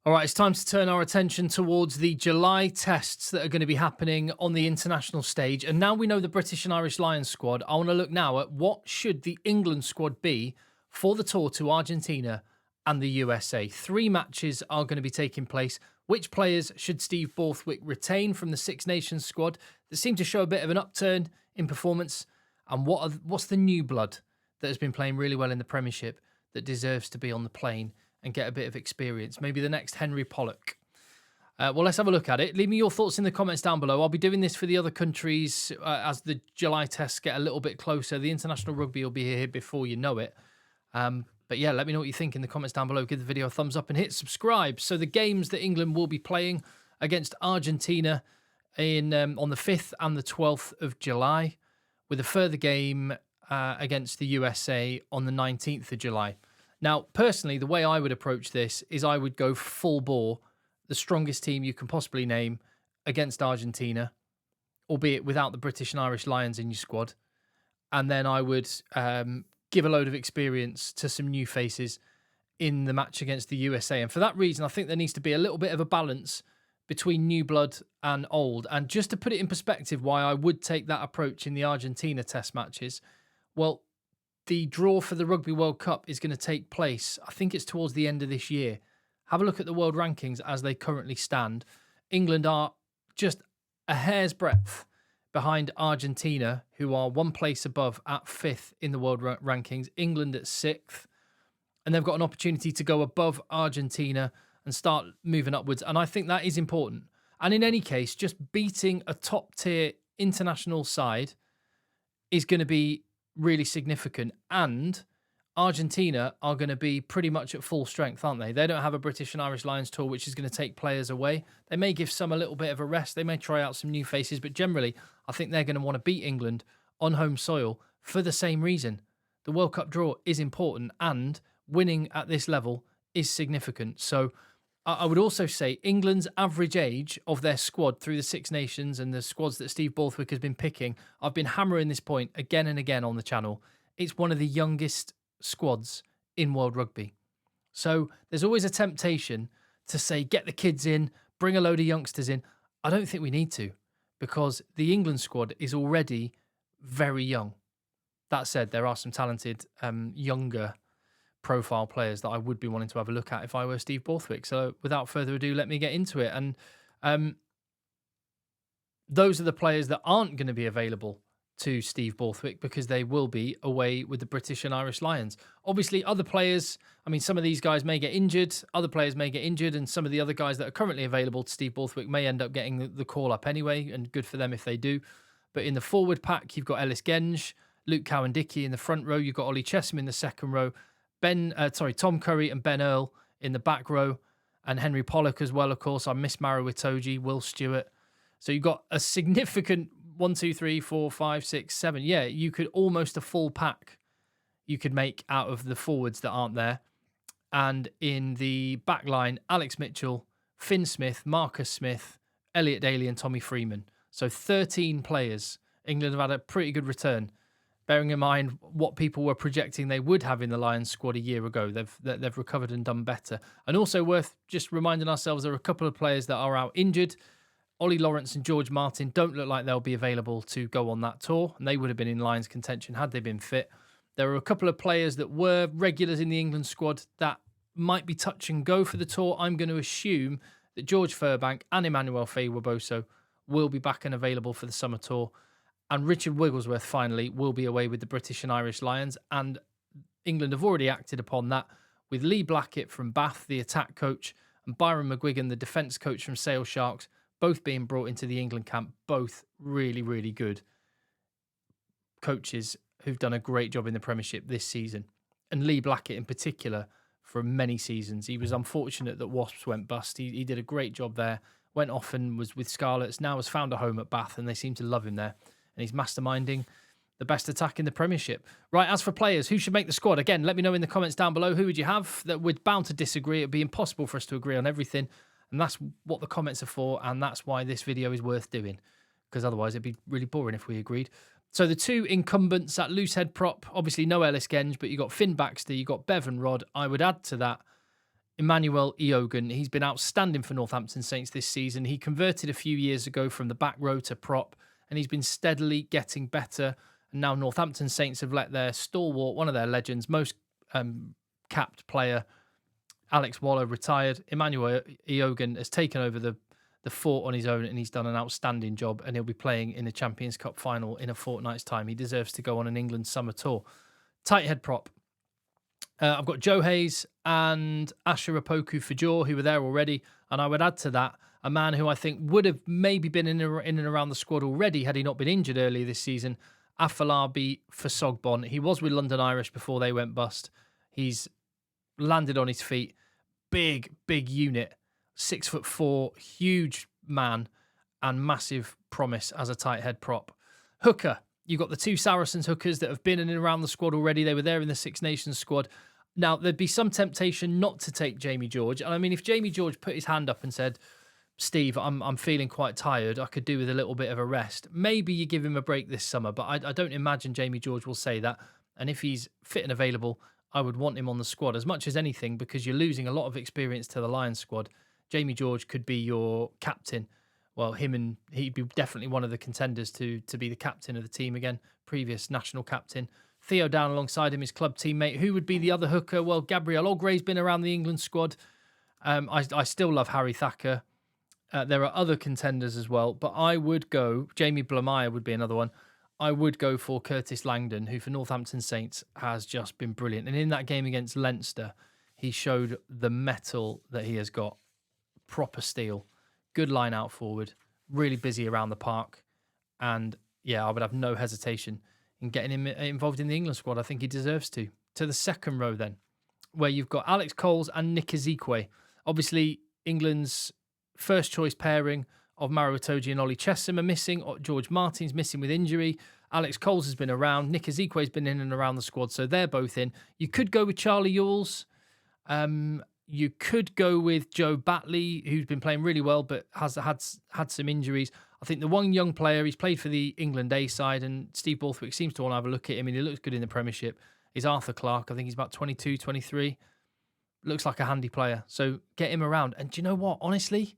All right, it's time to turn our attention towards the July tests that are going to be happening on the international stage. And now we know the British and Irish Lions squad, I want to look now at what should the England squad be for the tour to Argentina and the USA. 3 matches are going to be taking place. Which players should Steve Borthwick retain from the Six Nations squad that seem to show a bit of an upturn in performance? And what's the new blood that has been playing really well in the Premiership that deserves to be on the plane and get a bit of experience? Maybe the next Henry Pollock. Well, let's have a look at it. Leave me your thoughts in the comments down below. I'll be doing this for the other countries as the July tests get a little bit closer. The international rugby will be here before you know it. But yeah, let me know what you think in the comments down below. Give the video a thumbs up and hit subscribe. So the games that England will be playing against Argentina on the 5th and the 12th of July, with a further game against the USA on the 19th of July. Now, personally, the way I would approach this is I would go full bore, the strongest team you can possibly name against Argentina, albeit without the British and Irish Lions in your squad. And then I would give a load of experience to some new faces in the match against the USA. And for that reason, I think there needs to be a little bit of a balance between new blood and old. And just to put it in perspective, why I would take that approach in the Argentina test matches, well, the draw for the Rugby World Cup is going to take place, I think it's towards the end of this year. Have a look at the world rankings as they currently stand. England are just a hair's breadth behind Argentina, who are one place above at 5th in the world rankings. England at 6th. And they've got an opportunity to go above Argentina and start moving upwards. And I think that is important. And in any case, just beating a top-tier international side is going to be really significant. And Argentina are going to be pretty much at full strength, aren't they? They don't have a British and Irish Lions tour, which is going to take players away. They may give some a little bit of a rest. They may try out some new faces, but generally, I think they're going to want to beat England on home soil for the same reason. The World Cup draw is important, and winning at this level is significant. So I would also say England's average age of their squad through the Six Nations and the squads that Steve Borthwick has been picking, I've been hammering this point again and again on the channel. It's one of the youngest squads in world rugby. So there's always a temptation to say, get the kids in, bring a load of youngsters in. I don't think we need to, because the England squad is already very young. That said, there are some talented younger profile players that I would be wanting to have a look at if I were Steve Borthwick. So without further ado, let me get into it. And those are the players that aren't going to be available to Steve Borthwick because they will be away with the British and Irish Lions. Obviously, other players, I mean, some of these guys may get injured, other players may get injured, and some of the other guys that are currently available to Steve Borthwick may end up getting the call up anyway, and good for them if they do. But in the forward pack, you've got Ellis Genge, Luke Cowan-Dickie in the front row, you've got Ollie Chessum in the second row, Tom Curry and Ben Earl in the back row, and Henry Pollock as well, of course. I miss Maro Itoje, Will Stewart. So you've got a significant 1, 2, 3, 4, 5, 6, 7. Yeah, you could almost a full pack you could make out of the forwards that aren't there. And in the back line, Alex Mitchell, Finn Smith, Marcus Smith, Elliot Daly and Tommy Freeman. So 13 players. England have had a pretty good return, bearing in mind what people were projecting they would have in the Lions squad a year ago. They've recovered and done better. And also worth just reminding ourselves, there are a couple of players that are out injured. Ollie Lawrence and George Martin don't look like they'll be available to go on that tour, and they would have been in Lions contention had they been fit. There are a couple of players that were regulars in the England squad that might be touch and go for the tour. I'm going to assume that George Furbank and Emmanuel Faye-Waboso will be back and available for the summer tour. And Richard Wigglesworth, finally, will be away with the British and Irish Lions. And England have already acted upon that with Lee Blackett from Bath, the attack coach, and Byron McGuigan, the defence coach from Sale Sharks, both being brought into the England camp. Both really, really good coaches who've done a great job in the Premiership this season. And Lee Blackett in particular for many seasons. He was unfortunate that Wasps went bust. He did a great job there, went off and was with Scarlets, now has found a home at Bath, and they seem to love him there. And he's masterminding the best attack in the Premiership. Right, as for players, who should make the squad? Again, let me know in the comments down below. Who would you have? That we're bound to disagree. It'd be impossible for us to agree on everything. And that's what the comments are for, and that's why this video is worth doing, because otherwise it'd be really boring if we agreed. So the two incumbents at loosehead prop, obviously no Ellis Genge, but you got Finn Baxter, you got Bevan Rod. I would add to that Emmanuel Eogan. He's been outstanding for Northampton Saints this season. He converted a few years ago from the back row to prop, and he's been steadily getting better. And now Northampton Saints have let their stalwart, one of their legends, most capped player, Alex Waller, retired. Emmanuel Eogan has taken over the fort on his own, and he's done an outstanding job, and he'll be playing in the Champions Cup final in a fortnight's time. He deserves to go on an England summer tour. Tight head prop. I've got Joe Hayes and Asher Apoku Fajor, who were there already. And I would add to that a man who I think would have maybe been in and around the squad already had he not been injured earlier this season, Afolabi Fasogbon. He was with London Irish before they went bust. He's landed on his feet. Big unit. 6'4", huge man, and massive promise as a tight head prop. Hooker. You've got the two Saracens hookers that have been in and around the squad already. They were there in the Six Nations squad. Now, there'd be some temptation not to take Jamie George. And I mean, if Jamie George put his hand up and said, Steve, I'm feeling quite tired, I could do with a little bit of a rest, maybe you give him a break this summer. But I don't imagine Jamie George will say that. And if he's fit and available, I would want him on the squad as much as anything, because you're losing a lot of experience to the Lions squad. Jamie George could be your captain. Well, he'd be definitely one of the contenders to be the captain of the team again, previous national captain. Theo down alongside him, his club teammate. Who would be the other hooker? Well, Gabriel Ogre's been around the England squad. I still love Harry Thacker. There are other contenders as well, but I would go, Jamie Blameyer would be another one. I would go for Curtis Langdon, who for Northampton Saints has just been brilliant. And in that game against Leinster, he showed the mettle that he has got. Proper steel. Good line out forward, really busy around the park. And yeah, I would have no hesitation in getting him involved in the England squad. I think he deserves to. To the second row then, where you've got Alex Coles and Nick Ezekwe. Obviously, England's first choice pairing of Maro Itoje and Ollie Chesham are missing. George Martin's missing with injury. Alex Coles has been around. Nick Ezekwe's been in and around the squad, so they're both in. You could go with Charlie Ewells. You could go with Joe Batley, who's been playing really well, but has had some injuries. I think the one young player, he's played for the England A side, and Steve Borthwick seems to want to have a look at him, and he looks good in the Premiership, is Arthur Clarke. I think he's about 22, 23. Looks like a handy player. So get him around. And do you know what? Honestly,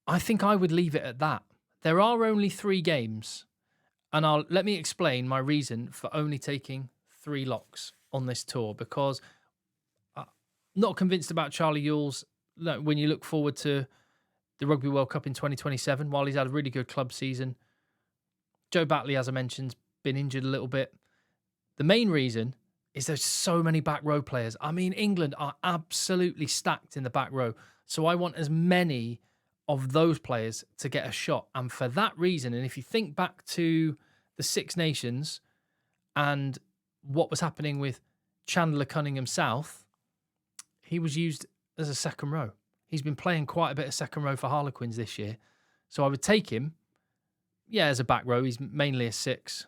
I think I would leave it at that. There are only 3 games, and let me explain my reason for only taking 3 locks on this tour, because not convinced about Charlie Ewells when you look forward to the Rugby World Cup in 2027, while he's had a really good club season. Joe Batley, as I mentioned, been injured a little bit. The main reason is there's so many back row players. I mean, England are absolutely stacked in the back row. So I want as many of those players to get a shot. And for that reason, and if you think back to the Six Nations and what was happening with Chandler Cunningham South, he was used as a second row. He's been playing quite a bit of second row for Harlequins this year. So I would take him, as a back row. He's mainly a 6,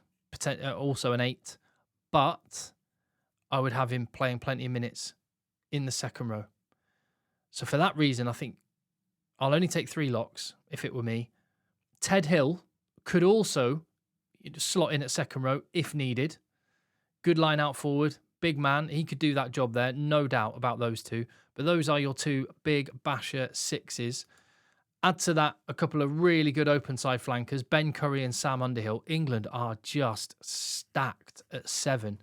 also an 8. But I would have him playing plenty of minutes in the second row. So for that reason, I think I'll only take 3 locks if it were me. Ted Hill could also slot in at second row if needed. Good line out forward. Big man, he could do that job there, no doubt about those two. But those are your 2 big basher 6s. Add to that a couple of really good open side flankers, Ben Curry and Sam Underhill. England are just stacked at 7.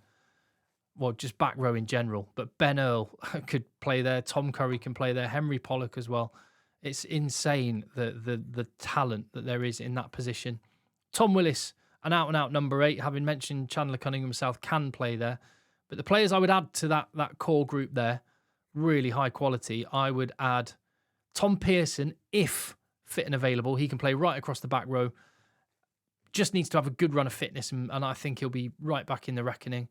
Well, just back row in general. But Ben Earl could play there. Tom Curry can play there. Henry Pollock as well. It's insane the talent that there is in that position. Tom Willis, an out-and-out number 8, having mentioned Chandler Cunningham South, can play there. But the players I would add to that core group there, really high quality, I would add Tom Pearson, if fit and available. He can play right across the back row. Just needs to have a good run of fitness, and I think he'll be right back in the reckoning.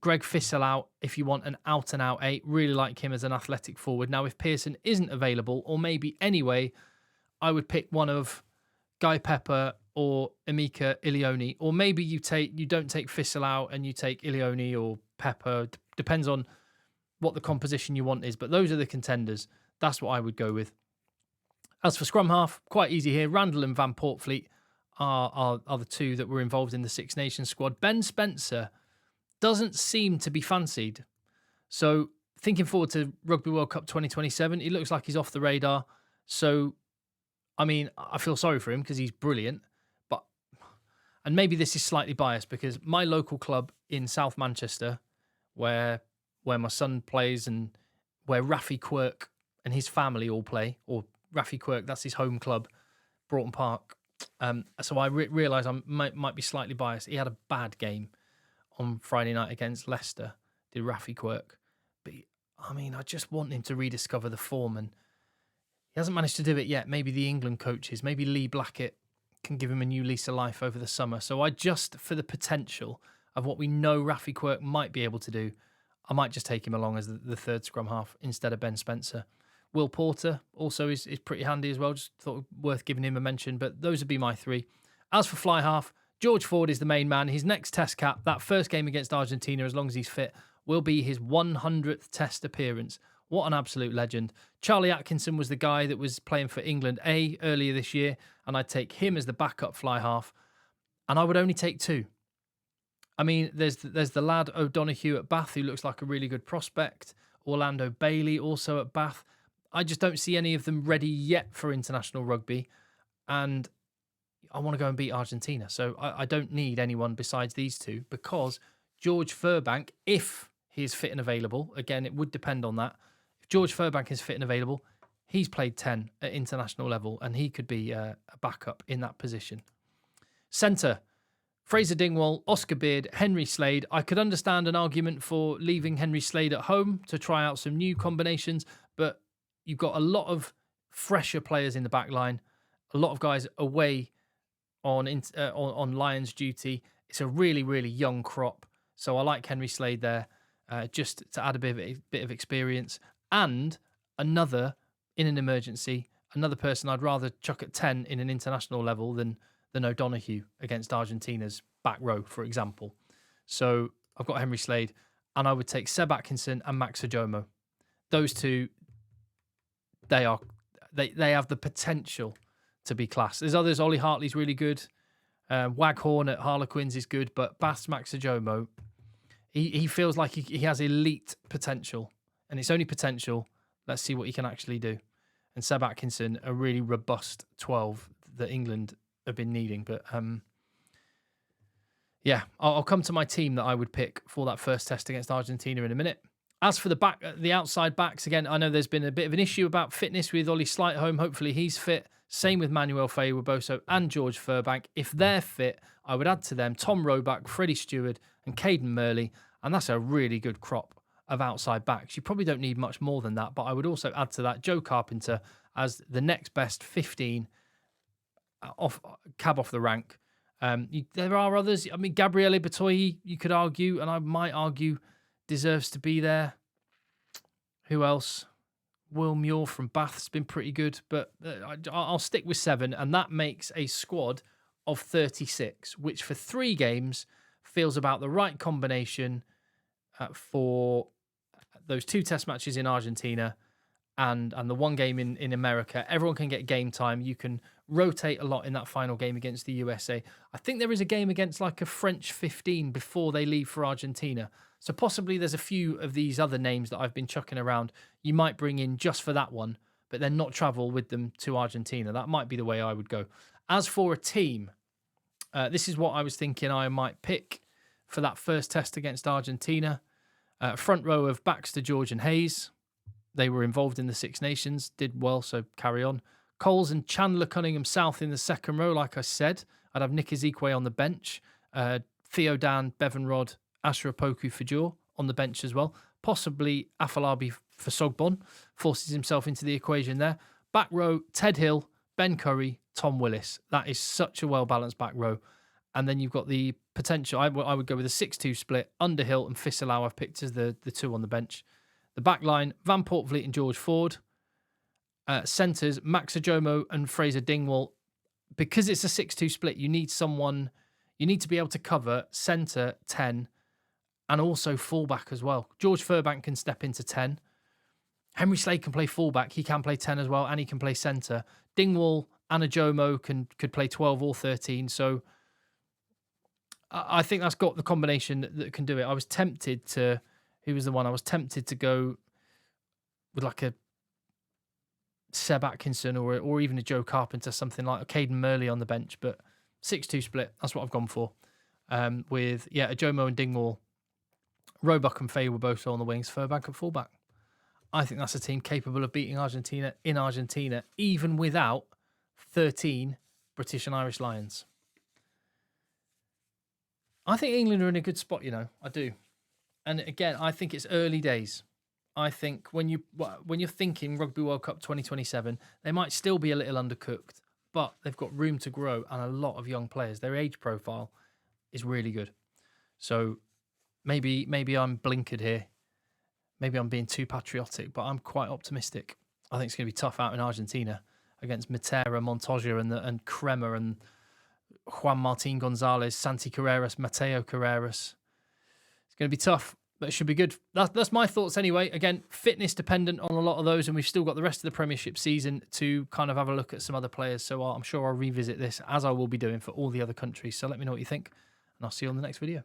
Greg Fissel out, if you want an out-and-out 8. Really like him as an athletic forward. Now, if Pearson isn't available, or maybe anyway, I would pick one of Guy Pepper or Emeka Ilioni, or maybe you don't take Fissel out and you take Ilioni or Pepper. Depends on what the composition you want is, but those are the contenders. That's what I would go with. As for scrum half, quite easy here. Randall and Van Portfleet are the 2 that were involved in the Six Nations squad. Ben Spencer doesn't seem to be fancied. So thinking forward to Rugby World Cup 2027, he looks like he's off the radar. So, I mean, I feel sorry for him because he's brilliant. But, and maybe this is slightly biased because my local club in South Manchester, where my son plays and where Rafi Quirk and his family all play, or Rafi Quirk, that's his home club, Broughton Park. So I realise I might be slightly biased. He had a bad game on Friday night against Leicester, did Rafi Quirk. But, I mean, I just want him to rediscover the form, and he hasn't managed to do it yet. Maybe the England coaches, maybe Lee Blackett can give him a new lease of life over the summer. So I just, for the potential of what we know Rafi Quirk might be able to do, I might just take him along as the third scrum half instead of Ben Spencer. Will Porter also is pretty handy as well. Just thought worth giving him a mention. But those would be my three. As for fly half, George Ford is the main man. His next test cap, that first game against Argentina, as long as he's fit, will be his 100th test appearance. What an absolute legend. Charlie Atkinson was the guy that was playing for England A earlier this year, and I'd take him as the backup fly half. And I would only take two. I mean, there's the lad O'Donoghue at Bath, who looks like a really good prospect. Orlando Bailey also at Bath. I just don't see any of them ready yet for international rugby. And I want to go and beat Argentina. So I don't need anyone besides these two, because George Furbank, if he is fit and available, again, it would depend on that. If George Furbank is fit and available, he's played 10 at international level, and he could be a backup in that position. Centre, Fraser Dingwall, Oscar Beard, Henry Slade. I could understand an argument for leaving Henry Slade at home to try out some new combinations, but you've got a lot of fresher players in the back line, a lot of guys away on Lions duty. It's a really, really young crop. So I like Henry Slade there, just to add a bit of experience. And another, in an emergency, another person I'd rather chuck at 10 in an international level than O'Donoghue against Argentina's back row, for example. So I've got Henry Slade, and I would take Seb Atkinson and Max Ajomo. Those two, they have the potential to be class. There's others. Ollie Hartley's really good. Waghorn at Harlequins is good, but Bath's Max Ajomo, he feels like he has elite potential, and it's only potential. Let's see what he can actually do. And Seb Atkinson, a really robust 12 that England have been needing. But yeah, I'll come to my team that I would pick for that first test against Argentina in a minute. As for the outside backs, again, I know there's been a bit of an issue about fitness with Ollie Slightholme. Hopefully he's fit. Same with Manuel Faye-Waboso and George Furbank. If they're fit, I would add to them Tom Roebuck, Freddie Stewart and Caden Murley. And that's a really good crop of outside backs. You probably don't need much more than that, but I would also add to that Joe Carpenter as the next best 15 off the rank. There are others. I mean, Gabriele Batoyi, you could argue, and I might argue, deserves to be there. Who else? Will Muir from Bath's been pretty good, but I'll stick with 7, and that makes a squad of 36, which for 3 games feels about the right combination for those 2 test matches in Argentina and the 1 game in America. Everyone can get game time. You can rotate a lot in that final game against the USA. I think there is a game against like a French 15 before they leave for Argentina. So possibly there's a few of these other names that I've been chucking around you might bring in just for that one, but then not travel with them to Argentina. That might be the way I would go. As for a team, this is what I was thinking I might pick for that first test against Argentina. Front row of Baxter, George and Hayes. They were involved in the Six Nations, did well, so carry on. Coles and Chandler Cunningham South in the second row, like I said. I'd have Nick Ezekwe on the bench. Theo Dan, Bevan Rod, Asher Opoku Fajor on the bench as well. Possibly Afolabi for Sogbon. Forces himself into the equation there. Back row, Ted Hill, Ben Curry, Tom Willis. That is such a well-balanced back row. And then you've got the potential. I would go with a 6-2 split. Underhill and Fisselau I've picked as the 2 on the bench. The back line, Van Portvliet and George Ford. Centres, Max Ajomo and Fraser Dingwall. Because it's a 6-2 split, you need to be able to cover centre 10 and also fullback as well. George Furbank can step into 10. Henry Slade can play fullback. He can play 10 as well, and he can play centre. Dingwall and Ajomo could play 12 or 13. So I think that's got the combination that can do it. I was tempted to... Who was the one? I was tempted to go with like a Seb Atkinson or even a Joe Carpenter, something like a Caden Murley on the bench, but 6-2 split. That's what I've gone for. With a Jomo and Dingwall, Roebuck and Faye were both on the wings, Furbank at fullback. I think that's a team capable of beating Argentina in Argentina, even without 13 British and Irish Lions. I think England are in a good spot, I do. And again, I think it's early days. I think when you're thinking Rugby World Cup 2027, they might still be a little undercooked, but they've got room to grow and a lot of young players. Their age profile is really good. So maybe I'm blinkered here. Maybe I'm being too patriotic, but I'm quite optimistic. I think it's going to be tough out in Argentina against Matera, Montoya, and Kremer, and Juan Martin Gonzalez, Santi Carreras, Mateo Carreras. It's going to be tough, but it should be good. That's my thoughts anyway. Again, fitness dependent on a lot of those, and we've still got the rest of the Premiership season to kind of have a look at some other players. So I'm sure I'll revisit this, as I will be doing for all the other countries. So let me know what you think, and I'll see you on the next video.